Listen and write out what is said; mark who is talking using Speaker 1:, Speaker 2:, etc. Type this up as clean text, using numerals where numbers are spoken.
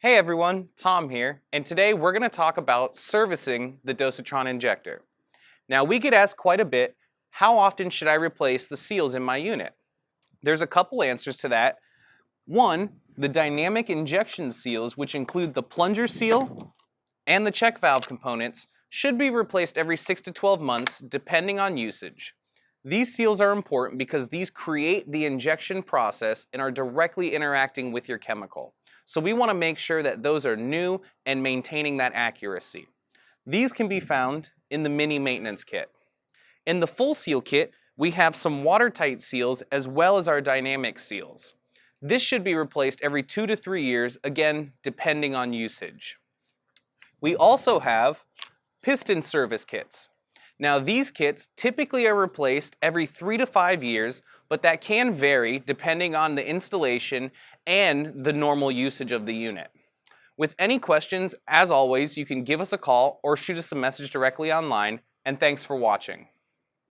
Speaker 1: Hey everyone, Tom here, and today we're going to talk about servicing the dosatron injector. Now we get asked quite a bit, how often should I replace the seals in my unit? There's a couple answers to that. One, the dynamic injection seals, which include the plunger seal and the check valve components, should be replaced every 6 to 12 months depending on usage. These seals are important because these create the injection process and are directly interacting with your chemical. So we want to make sure that those are new and maintaining that accuracy. These can be found in the mini maintenance kit. In the full seal kit, we have some watertight seals as well as our dynamic seals. This should be replaced every 2 to 3 years, again, depending on usage. We also have piston service kits. Now these kits typically are replaced every 3 to 5 years, but that can vary depending on the installation and the normal usage of the unit. With any questions, as always, you can give us a call or shoot us a message directly online, and thanks for watching.